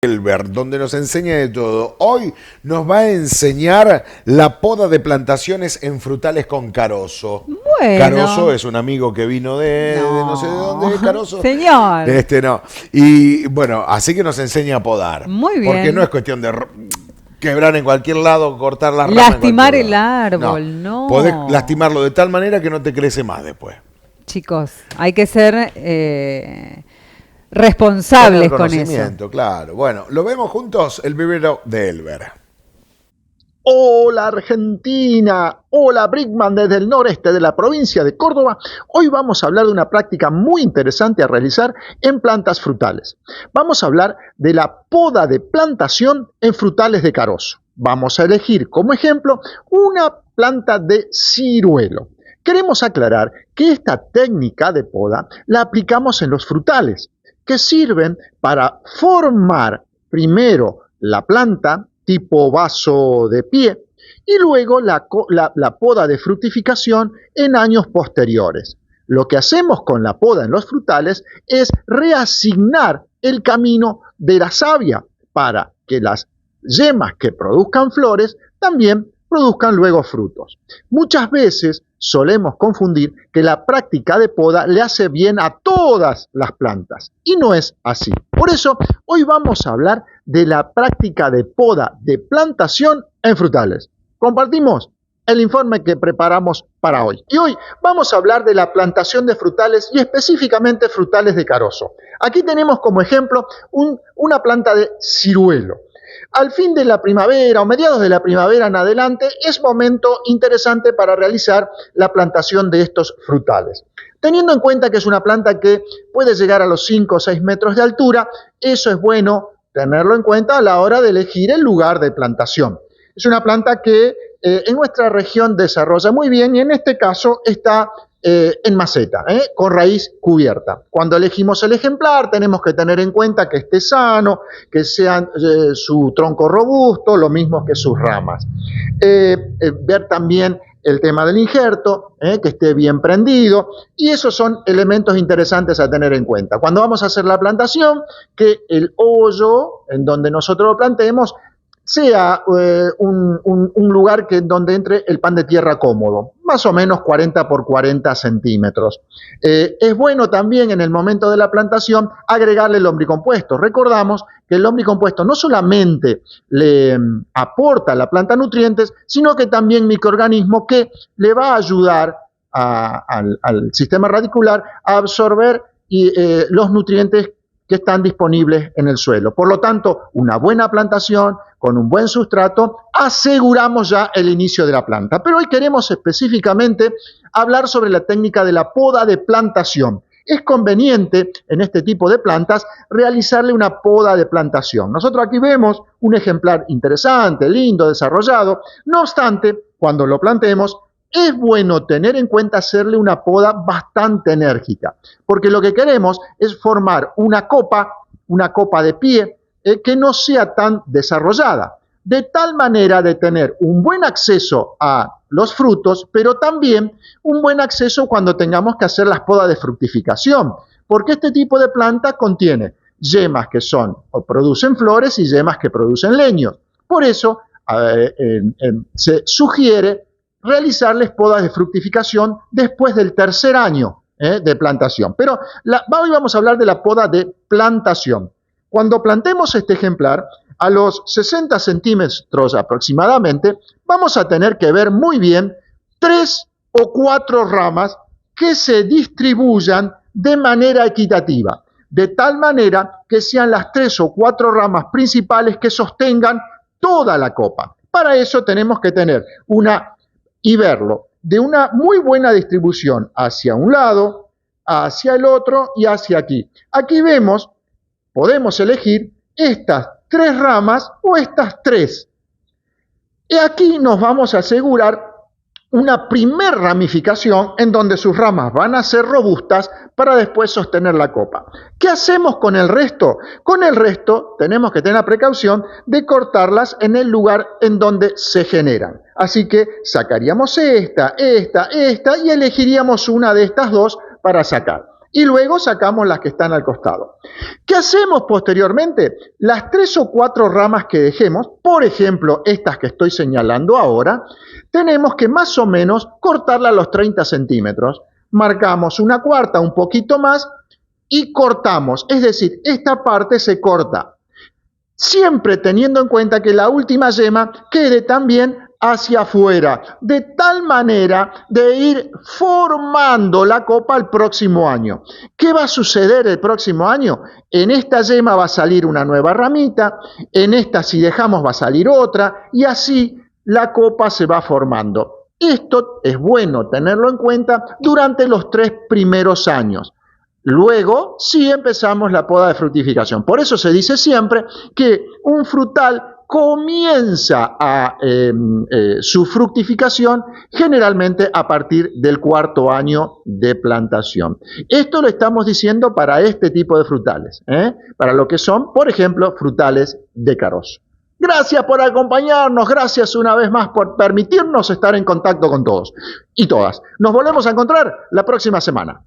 Elber, donde nos enseña de todo. Hoy nos va a enseñar la poda de plantaciones en frutales con Caroso. Caroso Bueno, es un amigo que vino de no sé de no, dónde, Caroso. señor, No. Y bueno, así que nos enseña a podar. muy Porque no es bien. cuestión de quebrar en cualquier lado, cortar las ramas en Lastimar cualquier el lado. No, árbol, podés no. lastimarlo de tal manera que no te crece más después. Chicos, hay que ser Tener responsables con eso. conocimiento, claro. Bueno, lo vemos juntos, el vivero de Elber. Hola Argentina, hola Brickman desde el noreste de la provincia de Córdoba. Hoy vamos a hablar de una práctica muy interesante a realizar en plantas frutales. Vamos a hablar de la poda de plantación en frutales de carozo. Vamos a elegir como ejemplo una planta de ciruelo. Queremos aclarar que esta técnica de poda la aplicamos en los frutales, que sirven para formar primero la planta tipo vaso de pie y luego la poda de fructificación en años posteriores. Lo que hacemos con la poda en los frutales es reasignar el camino de la savia para que las yemas que produzcan flores también produzcan luego frutos. Muchas veces solemos confundir que la práctica de poda le hace bien a todas las plantas y no es así. Por eso, hoy vamos a hablar de la práctica de poda de plantación en frutales. Compartimos el informe que preparamos para hoy. Y hoy vamos a hablar de la plantación de frutales y específicamente frutales de carozo. Aquí tenemos como ejemplo una planta de ciruelo. Al fin de la primavera o mediados de la primavera en adelante es momento interesante para realizar la plantación de estos frutales. Teniendo en cuenta que es una planta que puede llegar a los 5 o 6 metros de altura, eso es bueno tenerlo en cuenta a la hora de elegir el lugar de plantación. Es una planta que en nuestra región desarrolla muy bien y en este caso está en maceta, con raíz cubierta. Cuando elegimos el ejemplar tenemos que tener en cuenta que esté sano, que sea su tronco robusto, lo mismo que sus ramas. Ver también el tema del injerto, que esté bien prendido, y esos son elementos interesantes a tener en cuenta. Cuando vamos a hacer la plantación, que el hoyo en donde nosotros lo plantemos sea un lugar donde entre el pan de tierra cómodo, más o menos 40 por 40 centímetros. Es bueno también en el momento de la plantación agregarle el lombricompuesto. Recordamos que el lombricompuesto no solamente le aporta a la planta nutrientes, sino que también microorganismos que le va a ayudar al sistema radicular a absorber los nutrientes que están disponibles en el suelo. Por lo tanto, una buena plantación con un buen sustrato, aseguramos ya el inicio de la planta. Pero hoy queremos específicamente hablar sobre la técnica de la poda de plantación. Es conveniente en este tipo de plantas realizarle una poda de plantación. Nosotros aquí vemos un ejemplar interesante, lindo, desarrollado. No obstante, cuando lo plantemos, es bueno tener en cuenta hacerle una poda bastante enérgica, porque lo que queremos es formar una copa de pie, que no sea tan desarrollada, de tal manera de tener un buen acceso a los frutos, pero también un buen acceso cuando tengamos que hacer las podas de fructificación, porque este tipo de planta contiene yemas que son o producen flores y yemas que producen leños. Por eso se sugiere realizarles podas de fructificación después del tercer año de plantación. Pero hoy vamos a hablar de la poda de plantación. Cuando plantemos este ejemplar, a los 60 centímetros aproximadamente, vamos a tener que ver muy bien 3 o 4 ramas que se distribuyan de manera equitativa, de tal manera que sean las 3 o 4 ramas principales que sostengan toda la copa. Para eso tenemos que tener y verlo de una muy buena distribución hacia un lado, hacia el otro y hacia aquí. Aquí vemos, podemos elegir estas 3 ramas o estas 3. Y aquí nos vamos a asegurar una primer ramificación en donde sus ramas van a ser robustas para después sostener la copa. ¿Qué hacemos con el resto? Con el resto tenemos que tener la precaución de cortarlas en el lugar en donde se generan. Así que sacaríamos esta y elegiríamos una de estas dos para sacar. y luego sacamos las que están al costado. ¿Qué hacemos posteriormente? Las 3 o 4 ramas que dejemos, por ejemplo, estas que estoy señalando ahora, tenemos que más o menos cortarla a los 30 centímetros. Marcamos una cuarta, un poquito más, y cortamos. Es decir, esta parte se corta. Siempre teniendo en cuenta que la última yema quede también hacia afuera, de tal manera de ir formando la copa el próximo año. ¿Qué va a suceder el próximo año? En esta yema va a salir una nueva ramita, en esta si dejamos va a salir otra, y así la copa se va formando. Esto es bueno tenerlo en cuenta durante los 3 primeros años. Luego sí empezamos la poda de fructificación. Por eso se dice siempre que un frutal comienza su fructificación generalmente a partir del 4.º año de plantación. Esto lo estamos diciendo para este tipo de frutales, para lo que son, por ejemplo, frutales de carozo. Gracias por acompañarnos, gracias una vez más por permitirnos estar en contacto con todos y todas. Nos volvemos a encontrar la próxima semana.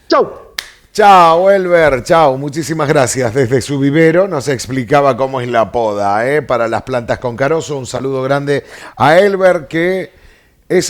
¡Chau! Chao, Elber, chao, muchísimas gracias. Desde su vivero nos explicaba cómo es la poda para las plantas con carozo. Un saludo grande a Elber, que es